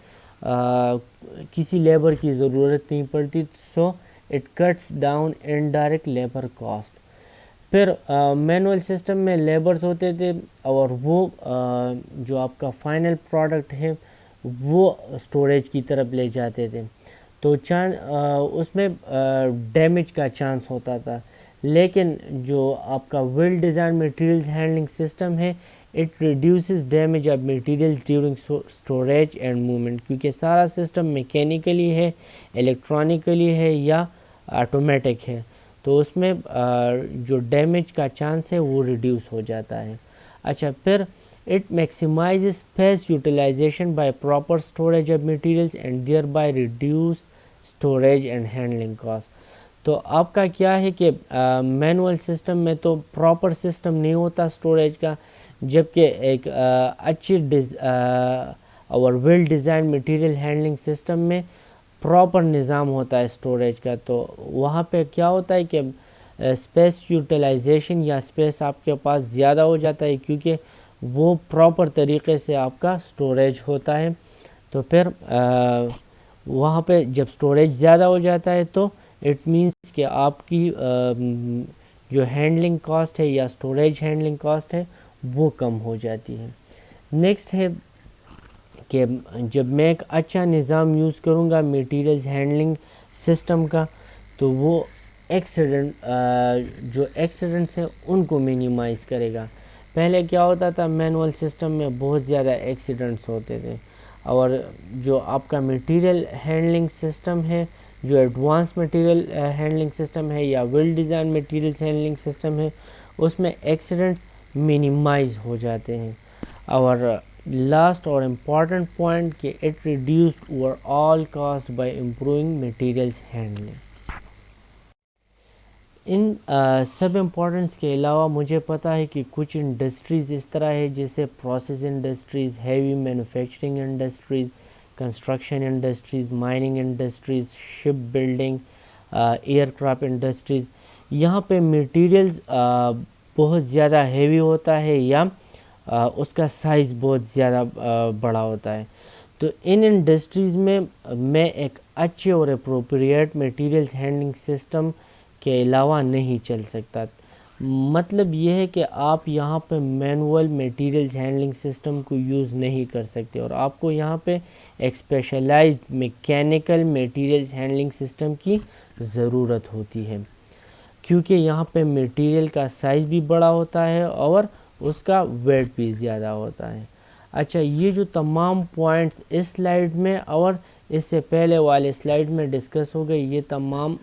کسی لیبر کی ضرورت نہیں پڑتی، so it cuts down indirect labour cost. پھر مینول سسٹم میں لیبرز ہوتے تھے اور وہ جو آپ کا فائنل پروڈکٹ ہے وہ اسٹوریج کی طرف لے جاتے تھے تو اس میں ڈیمیج کا چانس ہوتا تھا. لیکن جو آپ کا well design materials handling system ہے it reduces damage of materials during storage and movement, کیونکہ سارا سسٹم میکینیکلی ہے، الیکٹرانکلی ہے یا آٹومیٹک ہے، تو اس میں جو ڈیمیج کا چانس ہے وہ ریڈیوس ہو جاتا ہے۔ اچھا، پھر it maximises space utilisation by proper storage of materials and thereby reduce storage and handling cost. تو آپ کا کیا ہے کہ مینول سسٹم میں تو پراپر سسٹم نہیں ہوتا اسٹوریج کا، جبکہ ایک اچھی اور well design material handling system میں پراپر نظام ہوتا ہے اسٹوریج کا، تو وہاں پہ کیا ہوتا ہے کہ اسپیس یوٹیلائزیشن یا اسپیس آپ کے پاس زیادہ ہو جاتا ہے، کیونکہ وہ پراپر طریقے سے آپ کا اسٹوریج ہوتا ہے۔ تو پھر وہاں پہ جب اسٹوریج زیادہ ہو جاتا ہے تو اٹ مینس کہ آپ کی جو ہینڈلنگ کاسٹ ہے یا اسٹوریج ہینڈلنگ کاسٹ ہے وہ کم ہو جاتی ہے۔ نیکسٹ ہے کہ جب میں ایک اچھا نظام یوز کروں گا میٹیریلز ہینڈلنگ سسٹم کا، تو وہ جو ایکسیڈنٹس ہیں ان کو مینیمائز کرے گا۔ پہلے کیا ہوتا تھا، مینول سسٹم میں بہت زیادہ ایکسیڈنٹس ہوتے تھے، اور جو آپ کا میٹیریل ہینڈلنگ سسٹم ہے، جو ایڈوانس میٹیریل ہینڈلنگ سسٹم ہے یا well design material handling system ہے، اس میں ایکسیڈنٹس مینیمائز ہو جاتے ہیں۔ اور لاسٹ اور امپورٹنٹ پوائنٹ کہ it reduced over all cost by improving materials handling. In sub importance کے علاوہ مجھے پتہ ہے کہ کچھ انڈسٹریز اس طرح ہے جیسے process industries, heavy manufacturing industries, construction industries, mining industries, shipbuilding, aircraft industries, یہاں پہ میٹیریلز بہت زیادہ ہیوی ہوتا ہے یا اس کا سائز بہت زیادہ بڑا ہوتا ہے، تو ان انڈسٹریز میں ایک اچھے اور اپروپریٹ میٹیریلز ہینڈلنگ سسٹم کے علاوہ نہیں چل سکتا۔ مطلب یہ ہے کہ آپ یہاں پہ مینول میٹیریلز ہینڈلنگ سسٹم کو یوز نہیں کر سکتے، اور آپ کو یہاں پہ ایک specialized mechanical materials handling system کی ضرورت ہوتی ہے، کیونکہ یہاں پہ میٹیریل کا سائز بھی بڑا ہوتا ہے اور اس کا ویٹ بھی زیادہ ہوتا ہے۔ اچھا، یہ جو تمام پوائنٹس اس سلائیڈ میں اور اس سے پہلے والے سلائیڈ میں ڈسکس ہو گئے، یہ تمام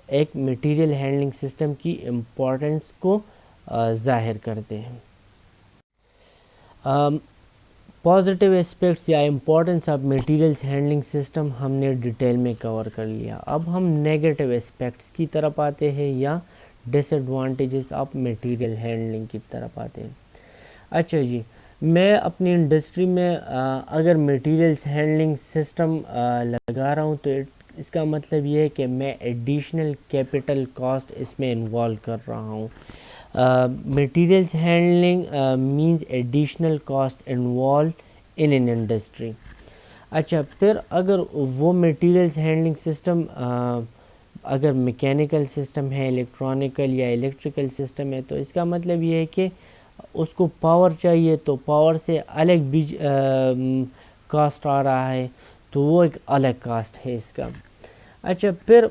ایک میٹیریل ہینڈلنگ سسٹم کی امپورٹنس کو ظاہر کرتے ہیں۔ پازیٹیو اسپیکٹس یا importance of materials handling system ہم نے ڈیٹیل میں کور کر لیا۔ اب ہم نیگیٹو اسپیکٹس کی طرف آتے ہیں یا ڈس ایڈوانٹیجز آف میٹیریل ہینڈلنگ کی طرف آتے ہیں۔ اچھا جی، میں اپنی انڈسٹری میں اگر میٹیریلز ہینڈلنگ سسٹم لگا رہا ہوں تو اس کا مطلب یہ ہے کہ میں ایڈیشنل کیپٹل کاسٹ اس میں انوالو کر رہا ہوں۔ Materials handling means additional cost involved in an industry. اچھا، پھر اگر وہ میٹیریلز ہینڈلنگ سسٹم اگر میکینیکل سسٹم ہے، الیکٹرانیکل یا الیکٹریکل سسٹم ہے، تو اس کا مطلب یہ ہے کہ اس کو پاور چاہیے، تو پاور سے الگ بھی کاسٹ آ رہا ہے، تو وہ ایک الگ کاسٹ ہے اس کا۔ اچھا، پھر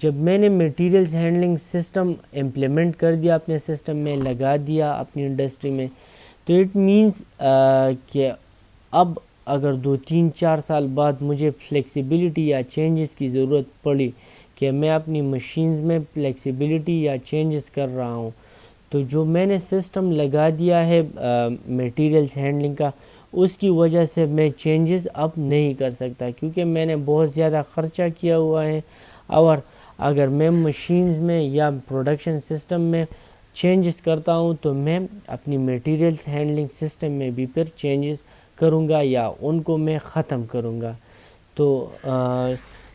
جب میں نے میٹیریلز ہینڈلنگ سسٹم امپلیمنٹ کر دیا، اپنے سسٹم میں لگا دیا اپنی انڈسٹری میں، تو اٹ مینز کہ اب اگر 2-3-4 سال بعد مجھے فلیکسیبلٹی یا چینجز کی ضرورت پڑی کہ میں اپنی مشینز میں فلیکسیبلٹی یا چینجز کر رہا ہوں، تو جو میں نے سسٹم لگا دیا ہے میٹیریلز ہینڈلنگ کا، اس کی وجہ سے میں چینجز اب نہیں کر سکتا، کیونکہ میں نے بہت زیادہ خرچہ کیا ہوا ہے، اور اگر میں مشینز میں یا پروڈکشن سسٹم میں چینجز کرتا ہوں تو میں اپنی میٹیریلز ہینڈلنگ سسٹم میں بھی پھر چینجز کروں گا یا ان کو میں ختم کروں گا۔ تو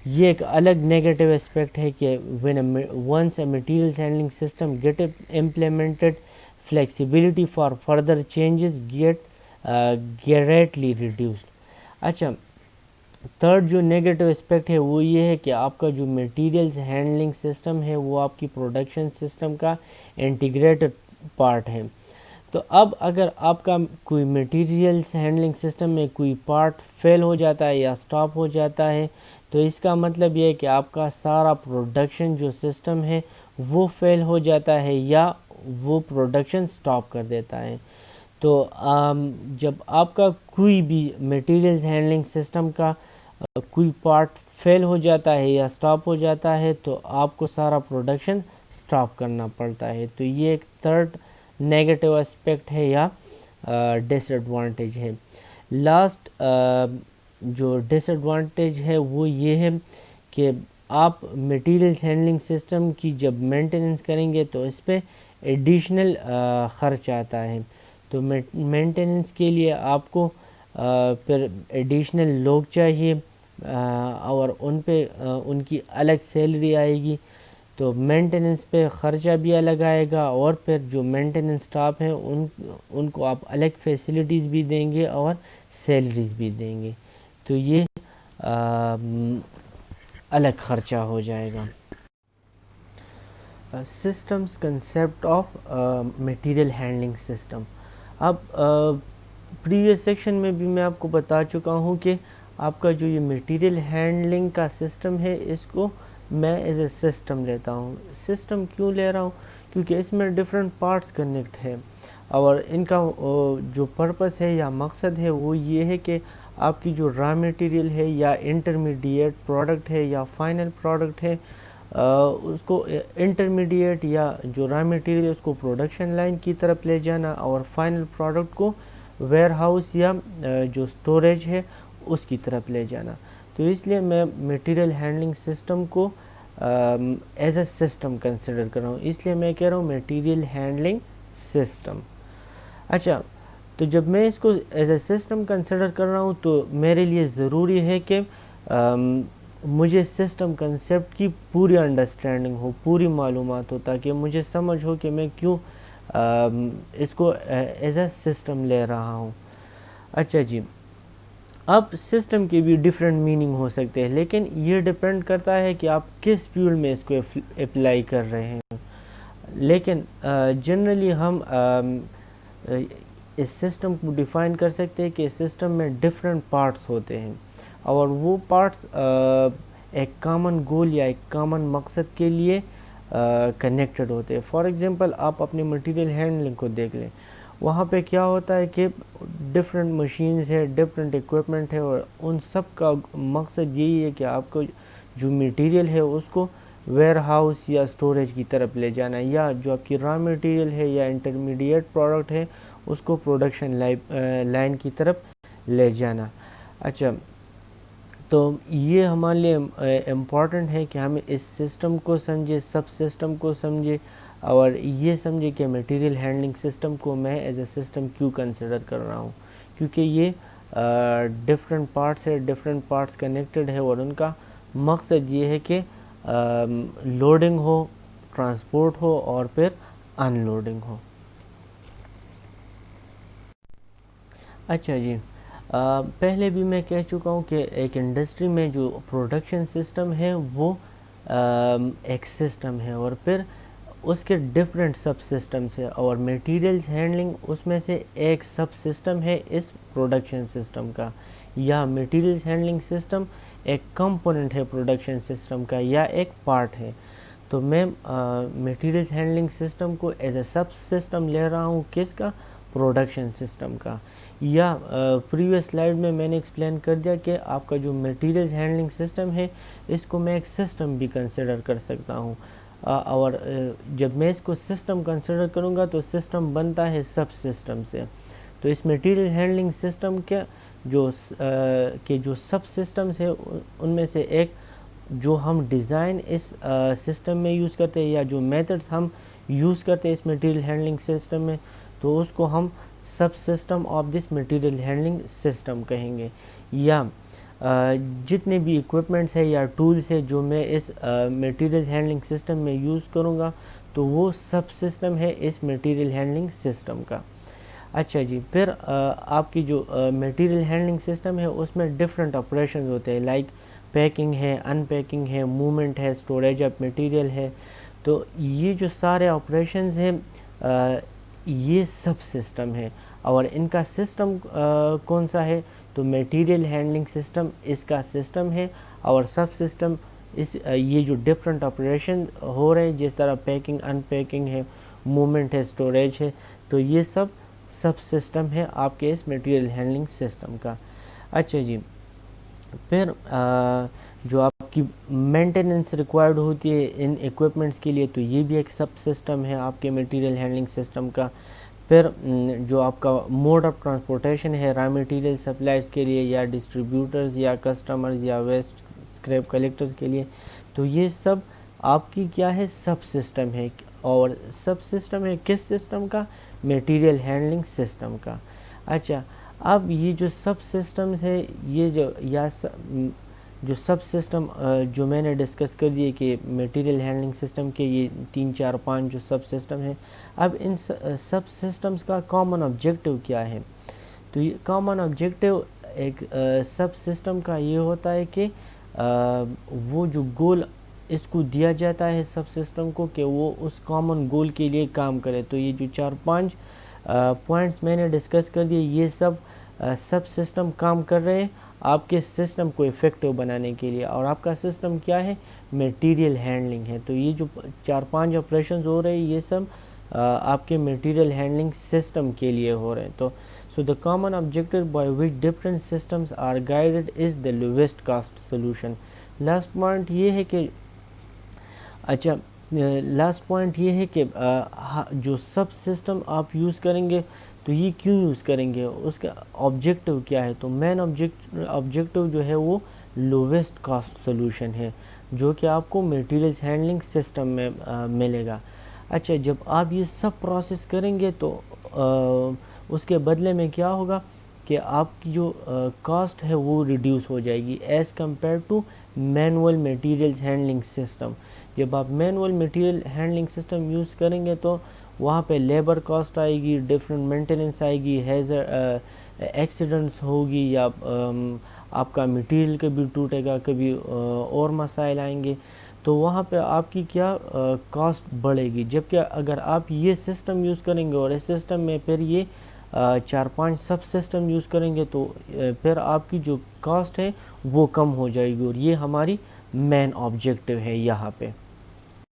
یہ ایک الگ نیگیٹو اسپیکٹ ہے کہ once a materials handling system get implemented, flexibility for further changes get greatly reduced۔ اچھا، تھرڈ جو نیگیٹو اسپیکٹ ہے وہ یہ ہے کہ آپ کا جو میٹیریلز ہینڈلنگ سسٹم ہے وہ آپ کی پروڈکشن سسٹم کا انٹیگریٹڈ پارٹ ہے۔ تو اب اگر آپ کا کوئی میٹیریلز ہینڈلنگ سسٹم میں کوئی پارٹ فیل ہو جاتا ہے یا سٹاپ ہو جاتا ہے، تو اس کا مطلب یہ ہے کہ آپ کا سارا پروڈکشن جو سسٹم ہے وہ فیل ہو جاتا ہے یا وہ پروڈکشن سٹاپ کر دیتا ہے۔ تو جب آپ کا کوئی بھی میٹیریلز ہینڈلنگ سسٹم کا کوئی پارٹ فیل ہو جاتا ہے یا سٹاپ ہو جاتا ہے تو آپ کو سارا پروڈکشن سٹاپ کرنا پڑتا ہے. تو یہ ایک تھرڈ نیگیٹو اسپیکٹ ہے یا ڈس ایڈوانٹیج ہے. لاسٹ جو ڈس ایڈوانٹیج ہے وہ یہ ہے کہ آپ میٹیریلز ہینڈلنگ سسٹم کی جب مینٹیننس کریں گے تو اس پہ ایڈیشنل خرچ آتا ہے. تو مینٹیننس کے لیے آپ کو پھر ایڈیشنل لوگ چاہیے اور ان پہ ان کی الگ سیلری آئے گی. تو مینٹیننس پہ خرچہ بھی الگ آئے گا اور پھر جو مینٹیننس سٹاف ہیں ان کو آپ الگ فیسلٹیز بھی دیں گے اور سیلریز بھی دیں گے. تو یہ الگ خرچہ ہو جائے گا. Systems concept of material handling system. اب پریویس سیکشن میں بھی میں آپ کو بتا چکا ہوں کہ آپ کا جو یہ میٹیریل ہینڈلنگ کا سسٹم ہے اس کو میں ایز اے سسٹم لیتا ہوں. سسٹم کیوں لے رہا ہوں؟ کیونکہ اس میں ڈفرینٹ پارٹس کنیکٹ ہے اور ان کا جو پرپس ہے یا مقصد ہے وہ یہ ہے کہ آپ کی جو را میٹیریل ہے یا انٹرمیڈیٹ پروڈکٹ ہے یا فائنل پروڈکٹ ہے اس کو انٹرمیڈیٹ یا جو را میٹیریل اس کو پروڈکشن لائن کی طرف لے جانا اور فائنل پروڈکٹ کو ویئر ہاؤس یا جو سٹوریج ہے اس کی طرف لے جانا. تو اس لیے میں میٹیریل ہینڈلنگ سسٹم کو ایز اے سسٹم کنسیڈر کر رہا ہوں. اس لیے میں کہہ رہا ہوں میٹیریل ہینڈلنگ سسٹم. اچھا، تو جب میں اس کو ایز اے سسٹم کنسیڈر کر رہا ہوں تو میرے لیے ضروری ہے کہ مجھے سسٹم کنسیپٹ کی پوری انڈرسٹینڈنگ ہو، پوری معلومات ہو، تاکہ مجھے سمجھ ہو کہ میں کیوں اس کو ایز اے سسٹم لے رہا ہوں. اچھا جی، اب سسٹم کے بھی ڈفرینٹ میننگ ہو سکتے ہیں لیکن یہ ڈپینڈ کرتا ہے کہ آپ کس فیلڈ میں اس کو اپلائی کر رہے ہیں. لیکن جنرلی ہم اس سسٹم کو ڈیفائن کر سکتے ہیں کہ سسٹم میں ڈفرینٹ پارٹس ہوتے ہیں اور وہ پارٹس ایک کامن گول یا ایک کامن مقصد کے لیے کنیکٹڈ ہوتے ہیں. فار ایگزامپل آپ اپنے مٹیریل ہینڈلنگ کو دیکھ لیں، وہاں پہ کیا ہوتا ہے کہ ڈفرینٹ مشینز ہے، ڈفرینٹ ایکوپمنٹ ہے اور ان سب کا مقصد یہی ہے کہ آپ کو جو میٹیریل ہے اس کو ویئر ہاؤس یا سٹوریج کی طرف لے جانا، یا جو آپ کی را میٹیریل ہے یا انٹرمیڈیٹ پروڈکٹ ہے اس کو پروڈکشن لائن کی طرف لے جانا. اچھا، تو یہ ہمارے لیے امپورٹنٹ ہے کہ ہم اس سسٹم کو سمجھے، سب سسٹم کو سمجھے اور یہ سمجھے کہ میٹیریل ہینڈلنگ سسٹم کو میں ایز اے سسٹم کیوں کنسیڈر کر رہا ہوں. کیونکہ یہ ڈفرینٹ پارٹس ہے، ڈفرینٹ پارٹس کنیکٹڈ ہے اور ان کا مقصد یہ ہے کہ لوڈنگ ہو، ٹرانسپورٹ ہو اور پھر ان لوڈنگ ہو. اچھا جی، پہلے بھی میں کہہ چکا ہوں کہ ایک انڈسٹری میں جو پروڈکشن سسٹم ہے وہ ایک سسٹم ہے اور پھر اس کے ڈفرینٹ سب سسٹمس ہے اور میٹیریلز ہینڈلنگ اس میں سے ایک سب سسٹم ہے اس پروڈکشن سسٹم کا، یا میٹیریلز ہینڈلنگ سسٹم ایک کمپوننٹ ہے پروڈکشن سسٹم کا یا ایک پارٹ ہے. تو میں میٹیریلز ہینڈلنگ سسٹم کو ایز اے سب سسٹم لے رہا ہوں کس کا؟ پروڈکشن سسٹم کا. یا پریویس سلائیڈ میں نے ایکسپلین کر دیا کہ آپ کا جو میٹیریلز ہینڈلنگ سسٹم ہے اس کو میں ایک سسٹم بھی کنسیڈر کر سکتا ہوں اور جب میں اس کو سسٹم کنسیڈر کروں گا تو سسٹم بنتا ہے سب سسٹم سے. تو اس میٹیریل ہینڈلنگ سسٹم کے جو سب سسٹمز ہیں ان میں سے ایک جو ہم ڈیزائن اس سسٹم میں یوز کرتے ہیں یا جو میتھڈز ہم یوز کرتے ہیں اس میٹیریل ہینڈلنگ سسٹم میں، تو اس کو ہم سب system of this material handling system کہیں گے. یا جتنے بھی ایکوپمنٹس ہے یا ٹولز ہے جو میں اس میٹیریل ہینڈلنگ سسٹم میں یوز کروں گا تو وہ سب سسٹم ہے اس میٹیریل ہینڈلنگ سسٹم کا. اچھا جی، پھر آپ کی جو میٹیریل ہینڈلنگ سسٹم ہے اس میں ڈفرینٹ آپریشنز ہوتے ہیں، لائک پیکنگ ہے، ان پیکنگ ہے، موومنٹ ہے، سٹوریج آف میٹیریل ہے. تو یہ جو سارے آپریشنز ہیں یہ سب سسٹم ہے اور ان کا سسٹم کون سا ہے؟ تو میٹیریل ہینڈلنگ سسٹم اس کا سسٹم ہے اور سب سسٹم یہ جو ڈفرینٹ آپریشن ہو رہے ہیں جس طرح پیکنگ، ان پیکنگ ہے، موومنٹ ہے، سٹوریج ہے، تو یہ سب سب سسٹم ہے آپ کے اس میٹیریل ہینڈلنگ سسٹم کا. اچھا جی، پھر جو آپ کی مینٹیننس ریکوائرڈ ہوتی ہے ان ایکوپمنٹس کے لیے، تو یہ بھی ایک سب سسٹم ہے آپ کے میٹیریل ہینڈلنگ سسٹم کا. پھر جو آپ کا موڈ آف ٹرانسپورٹیشن ہے را میٹیریل سپلائز کے لیے، یا ڈسٹریبیوٹرز یا کسٹمرز یا ویسٹ اسکریپ کلیکٹرز کے لیے، تو یہ سب آپ کی کیا ہے، سب سسٹم ہے. اور سب سسٹم ہے کس سسٹم کا؟ میٹیریل ہینڈلنگ سسٹم کا. اچھا، اب یہ جو سب سسٹمز ہے، یہ جو سب سسٹم جو میں نے ڈسکس کر دیے کہ میٹیریل ہینڈلنگ سسٹم کے یہ 3 4 5 جو سب سسٹم ہیں. اب ان سب سسٹمز کا کامن آبجیکٹیو کیا ہے؟ تو یہ کامن آبجیکٹیو ایک سب سسٹم کا یہ ہوتا ہے کہ وہ جو گول اس کو دیا جاتا ہے سب سسٹم کو کہ وہ اس کامن گول کے لیے کام کرے. تو یہ جو 4 5 پوائنٹس میں نے ڈسکس کر دیے، یہ سب سسٹم کام کر رہے ہیں آپ کے سسٹم کو افیکٹو بنانے کے لیے. اور آپ کا سسٹم کیا ہے؟ میٹیریل ہینڈلنگ ہے. تو یہ جو 4 5 آپریشنز ہو رہے ہیں، یہ سب آپ کے میٹیریل ہینڈلنگ سسٹم کے لیے ہو رہے ہیں. تو so the common objective by which different systems are guided is the lowest cost solution. Last point یہ ہے کہ لاسٹ پوائنٹ یہ ہے کہ جو سب سسٹم آپ یوز کریں گے تو یہ کیوں یوز کریں گے، اس کا آبجیکٹیو کیا ہے؟ تو مین آبجیکٹیو جو ہے وہ لوویسٹ کاسٹ سولوشن ہے، جو کہ آپ کو میٹیریلز ہینڈلنگ سسٹم میں ملے گا. اچھا، جب آپ یہ سب پروسیس کریں گے تو اس کے بدلے میں کیا ہوگا کہ آپ کی جو کاسٹ ہے وہ ریڈیوس ہو جائے گی as compare to manual materials handling system. جب آپ manual material handling system use کریں گے تو وہاں پہ لیبر کاسٹ آئے گی، ڈفرینٹ مینٹیننس آئے گی، ایکسیڈنٹس ہوگی، یا آپ کا میٹیریل کبھی ٹوٹے گا، کبھی اور مسائل آئیں گے. تو وہاں پہ آپ کی کیا کاسٹ بڑھے گی. جبکہ اگر آپ یہ سسٹم یوز کریں گے اور اس سسٹم میں پھر یہ 4 5 سب سسٹم یوز کریں گے تو پھر آپ کی جو کاسٹ ہے وہ کم ہو جائے گی. اور یہ ہماری مین آبجیکٹیو ہے یہاں پہ.